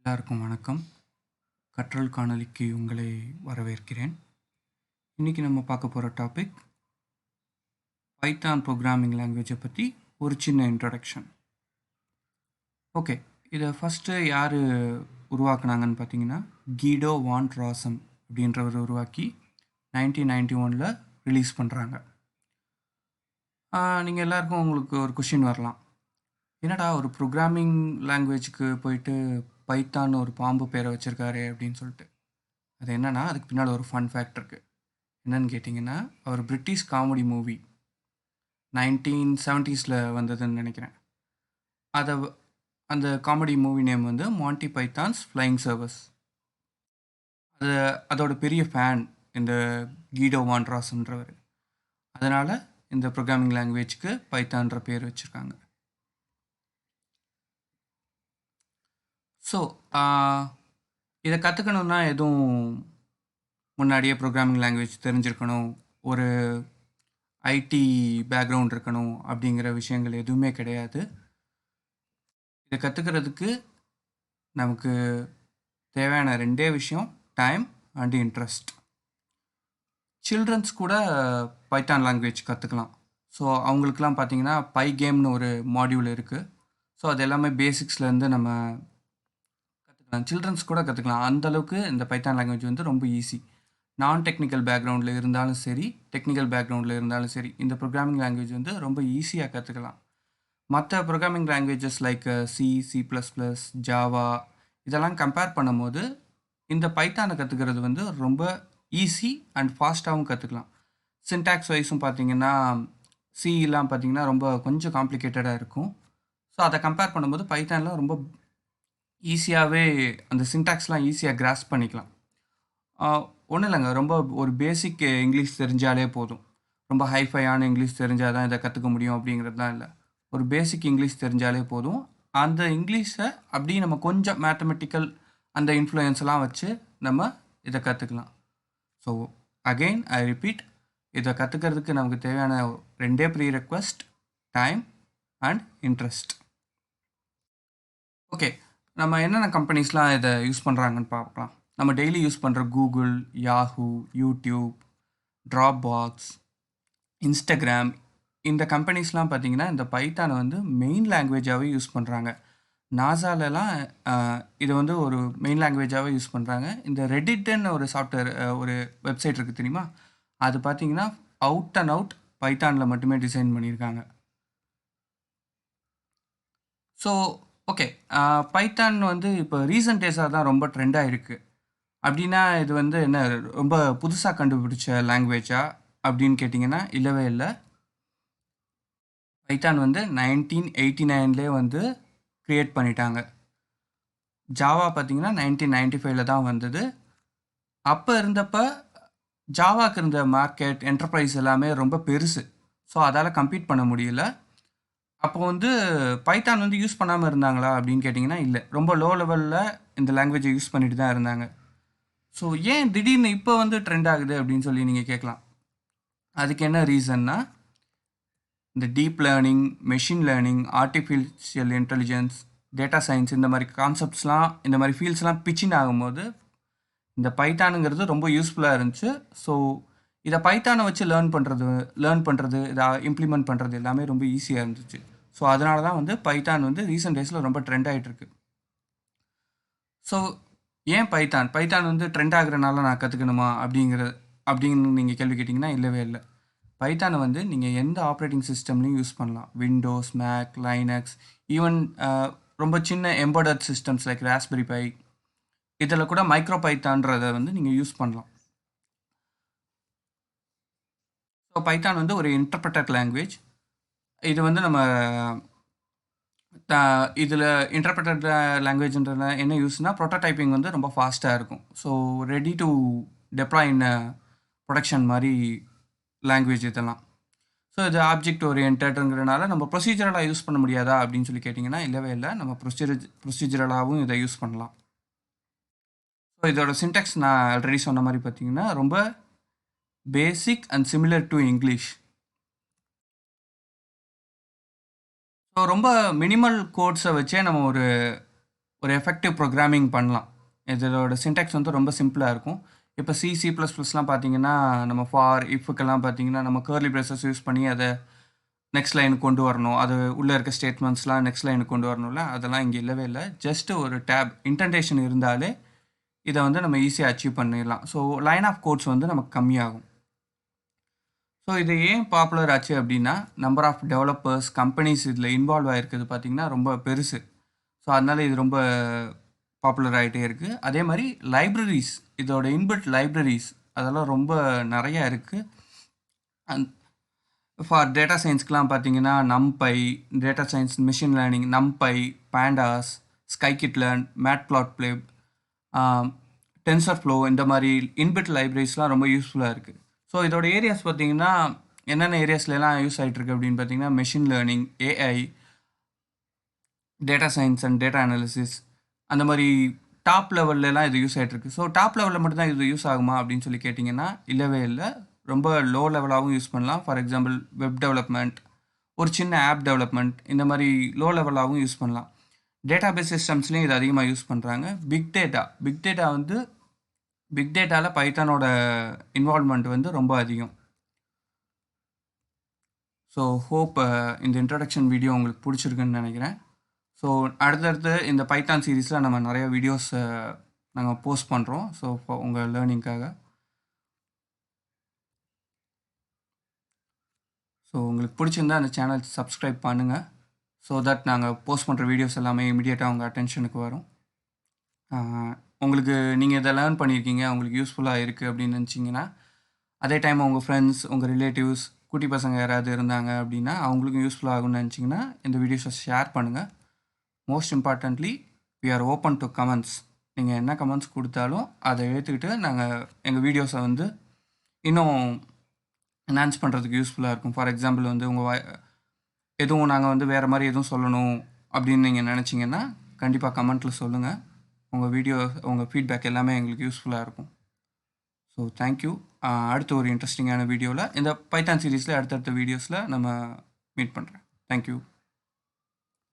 எல்லாருக்கும் வணக்கம். கற்றல் காணொளிக்கு உங்களை வரவேற்கிறேன். இன்னைக்கு நம்ம பார்க்க போகிற டாபிக் பைத்தான் ப்ரோக்ராமிங் லாங்குவேஜை பற்றி ஒரு சின்ன இன்ட்ரடக்ஷன். ஓகே, இதை ஃபஸ்ட்டு யார் உருவாக்குனாங்கன்னு பார்த்தீங்கன்னா கீடோ வான் ராசம் அப்படின்றவர் உருவாக்கி 1991 ரிலீஸ் பண்ணுறாங்க. நீங்கள் எல்லாருக்கும் உங்களுக்கு ஒரு கொஷின் வரலாம், என்னடா ஒரு ப்ரோக்ராமிங் லாங்குவேஜுக்கு போயிட்டு பைத்தான் ஒரு பாம்பு பேரை வச்சுருக்காரு அப்படின்னு சொல்லிட்டு. அது என்னன்னா, அதுக்கு பின்னால் ஒரு ஃபன் ஃபேக்ட் இருக்குது. என்னன்னு கேட்டிங்கன்னா, அவர் பிரிட்டிஷ் காமெடி மூவி 1970s வந்ததுன்னு நினைக்கிறேன். அதை அந்த காமெடி மூவி நேம் வந்து மான்டி பைத்தான்ஸ் ஃப்ளையிங் சர்வஸ். அதோட பெரிய ஃபேன் இந்த கீடோ வான் ராசம்ன்றவர். அதனால் இந்த ப்ரோக்ராமிங் லாங்குவேஜ்க்கு பைத்தான்ற பேர் வச்சுருக்காங்க. ஸோ இதை கற்றுக்கணுன்னா எதுவும் முன்னாடியே ப்ரோக்ராமிங் லாங்குவேஜ் தெரிஞ்சிருக்கணும், ஒரு ஐடி பேக்ரவுண்ட் இருக்கணும் அப்படிங்கிற விஷயங்கள் எதுவுமே கிடையாது. இதை கற்றுக்கிறதுக்கு நமக்கு தேவையான ரெண்டே விஷயம், டைம் அண்ட் இன்ட்ரெஸ்ட். சில்ட்ரன்ஸ் கூட பைத்தான் லாங்குவேஜ் கற்றுக்கலாம். ஸோ அவங்களுக்குலாம் பார்த்தீங்கன்னா பை கேம்னு ஒரு மாடியூல் இருக்குது. ஸோ அது எல்லாமே பேசிக்ஸ்லேருந்து நம்ம கற்றுக்கலாம். சில்ட்ரன்ஸ் கூட கற்றுக்கலாம். அந்தளவுக்கு இந்த பைத்தான் லாங்குவேஜ் வந்து ரொம்ப ஈஸி. நான் டெக்னிக்கல் பேக்ரவுண்டில் இருந்தாலும் சரி, டெக்னிக்கல் பேக்ரவுண்டில் இருந்தாலும் சரி, இந்த ப்ரோக்ராமிங் லாங்குவேஜ் வந்து ரொம்ப ஈஸியாக கற்றுக்கலாம். மற்ற programming languages like C, C++, Java இதெல்லாம் கம்பேர் பண்ணும்போது இந்த பைத்தானை கற்றுக்கிறது வந்து ரொம்ப ஈஸி அண்ட் ஃபாஸ்ட்டாகவும் கற்றுக்கலாம். சின்டாக்ஸ் வைஸும் பார்த்தீங்கன்னா சிலாம் பார்த்தீங்கன்னா ரொம்ப கொஞ்சம் காம்ப்ளிகேட்டடாக இருக்கும். ஸோ அதை கம்பேர் பண்ணும்போது பைத்தானில் ரொம்ப ஈஸியாகவே அந்த சின்டாக்ஸ்லாம் ஈஸியாக கிராஸ் பண்ணிக்கலாம். ஒன்றும் இல்லைங்க, ரொம்ப ஒரு பேசிக் இங்கிலீஷ் தெரிஞ்சாலே போதும். ரொம்ப ஹைஃபையான இங்கிலீஷ் தெரிஞ்சால் தான் இதை கற்றுக்க முடியும் அப்படிங்கிறது தான் இல்லை. ஒரு பேசிக் இங்கிலீஷ் தெரிஞ்சாலே போதும். அந்த இங்கிலீஷை அப்படியே நம்ம கொஞ்சம் மேத்தமெட்டிக்கல் அந்த இன்ஃப்ளூயன்ஸ்லாம் வச்சு நம்ம இதை கற்றுக்கலாம். ஸோ அகெயின் ஐ ரிப்பீட், இதை கற்றுக்கிறதுக்கு நமக்கு தேவையான ரெண்டே prerequisite, time and interest. Okay, நம்ம என்னென்ன கம்பெனிஸ்லாம் இதை யூஸ் பண்ணுறாங்கன்னு பார்க்கலாம். நம்ம டெய்லி யூஸ் பண்ணுற Google, Yahoo, YouTube, Dropbox, Instagram, இந்த கம்பெனிஸ்லாம் பார்த்தீங்கன்னா இந்த பைத்தானை வந்து மெயின் லாங்குவேஜாகவே யூஸ் பண்ணுறாங்க. நாசாலலாம் இதை வந்து ஒரு மெயின் லாங்குவேஜாகவே யூஸ் பண்ணுறாங்க. இந்த ரெடிட்னு ஒரு சாஃப்ட்வேர், ஒரு வெப்சைட் இருக்குது தெரியுமா, அது பார்த்தீங்கன்னா அவுட் அண்ட் அவுட் பைத்தானில் மட்டுமே டிசைன் பண்ணியிருக்காங்க. ஸோ ஓகே, பைத்தான் வந்து இப்போ ரீசன்ட் டேஸாக தான் ரொம்ப ட்ரெண்டாக இருக்குது. அப்படின்னா இது வந்து என்ன ரொம்ப புதுசாக கண்டுபிடிச்ச லாங்குவேஜா அப்படின்னு கேட்டிங்கன்னா இல்லவே இல்லை. பைத்தான் வந்து 1989 வந்து க்ரியேட் பண்ணிட்டாங்க. ஜாவா பார்த்தீங்கன்னா 1995 தான் வந்தது. அப்போ இருந்தப்ப ஜாவாக்கு இருந்த மார்க்கெட், என்டர்பிரைஸ் எல்லாமே ரொம்ப பெருசு. ஸோ அதால் கம்பீட் பண்ண முடியல. அப்போ வந்து பைத்தான் வந்து யூஸ் பண்ணாமல் இருந்தாங்களா அப்படின்னு கேட்டிங்கன்னா இல்லை, ரொம்ப லோ லெவலில் இந்த லாங்குவேஜை யூஸ் பண்ணிட்டு தான் இருந்தாங்க. ஸோ ஏன் திடீர்னு இப்போ வந்து ட்ரெண்ட் ஆகுது அப்படின்னு சொல்லி நீங்கள் கேட்கலாம். அதுக்கு என்ன ரீசன்னா, இந்த deep learning, machine learning, artificial intelligence, data science, இந்த மாதிரி கான்செப்ட்ஸ்லாம், இந்த மாதிரி ஃபீல்ட்ஸ்லாம் பிச்சின் ஆகும்போது இந்த பைத்தானுங்கிறது ரொம்ப யூஸ்ஃபுல்லாக இருந்துச்சு. ஸோ இதை பைத்தானை வச்சு லேர்ன் பண்ணுறது, இதை இம்ப்ளிமெண்ட் பண்ணுறது எல்லாமே ரொம்ப ஈஸியாக இருந்துச்சு. ஸோ அதனால தான் வந்து பைத்தான் வந்து ரீசெண்ட் டேஸில் ரொம்ப ட்ரெண்ட் ஆகிட்டுருக்கு. ஸோ ஏன் பைத்தான் வந்து ட்ரெண்ட் ஆகுறனால நான் கற்றுக்கணுமா அப்படின்னு நீங்கள் கேள்வி கேட்டிங்கன்னா இல்லவே இல்லை. பைத்தானை வந்து நீங்கள் எந்த ஆப்ரேட்டிங் சிஸ்டம்லையும் யூஸ் பண்ணலாம். விண்டோஸ், மேக், லைனக்ஸ், ஈவன் ரொம்ப சின்ன embedded systems like Raspberry Pi, இதில் கூட மைக்ரோ பைத்தான்றதை வந்து நீங்கள் யூஸ் பண்ணலாம். ஸோ பைத்தான் வந்து ஒரு இன்டர்பிரட்டட் லாங்குவேஜ். இது வந்து நம்ம இதில் இன்டர்பிரட்டட் லாங்குவேஜ்ன்றத என்ன யூஸ்னால், ப்ரோட்டோடைப்பிங் வந்து ரொம்ப ஃபாஸ்ட்டாக இருக்கும். So ready to deploy in production மாதிரி லாங்குவேஜ் இதெல்லாம். ஸோ இது ஆப்ஜெக்ட் ஓரியன்டட்ங்கிறனால நம்ம ப்ரொசீஜரலாக யூஸ் பண்ண முடியாதா அப்படின்னு சொல்லி கேட்டிங்கன்னா இல்லவே இல்லை. நம்ம ப்ரொசீஜரலாகவும் இதை யூஸ் பண்ணலாம். ஸோ இதோட சின்டாக்ஸ் நான் ஆல்ரெடி சொன்ன மாதிரி பார்த்தீங்கன்னா ரொம்ப பேசிக் and similar to English. So ரொம்ப மினிமல் கோட்ஸை வச்சே நம்ம ஒரு எஃபெக்டிவ் ப்ரோக்ராமிங் பண்ணலாம். இதோட சின்டாக்ஸ் வந்து ரொம்ப சிம்பிளாக இருக்கும். இப்போ C++லாம் பார்த்தீங்கன்னா நம்ம ஃபார் இஃப்க்கெல்லாம் பார்த்தீங்கன்னா நம்ம கர்லி பிரேசஸ் யூஸ் பண்ணி அதை நெக்ஸ்ட் லைனுக்கு கொண்டு வரணும். அது உள்ளே இருக்க ஸ்டேட்மெண்ட்ஸ்லாம் நெக்ஸ்ட் லைனுக்கு கொண்டு வரணும்ல, அதெல்லாம் இங்கே இல்லவே இல்லை. ஜஸ்ட்டு ஒரு டேப் இன்டென்டேஷன் இருந்தாலே இதை வந்து நம்ம ஈஸியாக அச்சீவ் பண்ணிடலாம். ஸோ லைன் ஆஃப் கோட்ஸ் வந்து நமக்கு கம்மியாகும். ஸோ இது ஏன் பாப்புலர் ஆச்சு அப்படின்னா, நம்பர் ஆஃப் டெவலப்பர்ஸ் கம்பெனிஸ் இதில் இன்வால்வ் ஆகிருக்குது பார்த்திங்கன்னா ரொம்ப பெருசு. ஸோ அதனால் இது ரொம்ப பாப்புலர் ஆகிட்டே இருக்குது. அதே மாதிரி லைப்ரரிஸ், இதோட இன்பில்ட் லைப்ரரிஸ் அதெல்லாம் ரொம்ப நிறையா இருக்குது. ஃபார் டேட்டா சயின்ஸ்க்குலாம் பார்த்தீங்கன்னா NumPy, data science machine learning, NumPy, pandas, scikit learn, matplotlib, TensorFlow, இந்த மாதிரி இன்பில்ட் லைப்ரரிஸ்லாம் ரொம்ப யூஸ்ஃபுல்லாக இருக்குது. ஸோ இதோட ஏரியாஸ் பார்த்தீங்கன்னா என்னென்ன ஏரியாஸ்லாம் யூஸ் ஆகிட்டுருக்கு அப்படின்னு பார்த்தீங்கன்னா machine learning, AI, data science and data analysis, அந்த மாதிரி டாப் லெவல்லலாம் இது யூஸ் ஆகிட்டுருக்கு. ஸோ டாப் லெவலில் மட்டும்தான் இது யூஸ் ஆகுமா அப்படின்னு சொல்லி கேட்டிங்கன்னா இல்லவே இல்லை. ரொம்ப லோ லெவலாகவும் யூஸ் பண்ணலாம். ஃபார் எக்ஸாம்பிள் வெப் டெவலப்மெண்ட், ஒரு சின்ன ஆப் டெவலப்மெண்ட், இந்த மாதிரி லோ லெவலாகவும் யூஸ் பண்ணலாம். டேட்டா பேஸ் சிஸ்டம்ஸ்லேயும் இது அதிகமாக யூஸ் பண்ணுறாங்க. பிக் டேட்டா வந்து பிக் டேட்டாவில் பைத்தானோட இன்வால்வ்மெண்ட் வந்து ரொம்ப அதிகம். ஸோ ஹோப் இந்த இன்ட்ரடக்ஷன் வீடியோ உங்களுக்கு பிடிச்சிருக்குன்னு நினைக்கிறேன். ஸோ அடுத்தடுத்து இந்த பைத்தான் சீரீஸில் நம்ம நிறைய வீடியோஸ் நாங்கள் போஸ்ட் பண்ணுறோம். ஸோ உங்கள் லேர்னிங்காக. ஸோ உங்களுக்கு பிடிச்சிருந்தா அந்த சேனல் சப்ஸ்கிரைப் பண்ணுங்கள். ஸோ தட் நாங்கள் போஸ்ட் பண்ணுற வீடியோஸ் எல்லாமே இமீடியட்டாக உங்கள் அட்டென்ஷனுக்கு வரும். உங்களுக்கு நீங்கள் இதை லேர்ன் பண்ணியிருக்கீங்க, உங்களுக்கு யூஸ்ஃபுல்லாக இருக்குது அப்படின்னு நினச்சிங்கன்னா, அதே டைம் உங்கள் ஃப்ரெண்ட்ஸ், உங்கள் ரிலேட்டிவ்ஸ், குட்டி பசங்க யாராவது இருந்தாங்க அப்படின்னா அவங்களுக்கும் யூஸ்ஃபுல்லாக ஆகும்னு நினச்சிங்கன்னா இந்த வீடியோஸை ஷேர் பண்ணுங்கள். Most importantly we are open to comments. நீங்கள் என்ன கமெண்ட்ஸ் கொடுத்தாலும் அதை எடுத்துக்கிட்டு நாங்கள் எங்கள் வீடியோஸை வந்து இன்னும் என்ஹான்ஸ் பண்ணுறதுக்கு யூஸ்ஃபுல்லாக இருக்கும். ஃபார் எக்ஸாம்பிள் வந்து உங்கள் எதுவும் நாங்கள் வந்து வேறு மாதிரி எதுவும் சொல்லணும் அப்படின்னு நீங்கள் நினச்சிங்கன்னா கண்டிப்பாக கமெண்ட்டில் சொல்லுங்கள். உங்கள் வீடியோ, உங்கள் ஃபீட்பேக் எல்லாமே எங்களுக்கு யூஸ்ஃபுல்லாக இருக்கும். So thank you. அடுத்த ஒரு இன்ட்ரெஸ்டிங்கான வீடியோவில் இந்த பைத்தான் சீரீஸில் அடுத்தடுத்த வீடியோஸில் நம்ம மீட் பண்ணுறேன். தேங்க்யூ.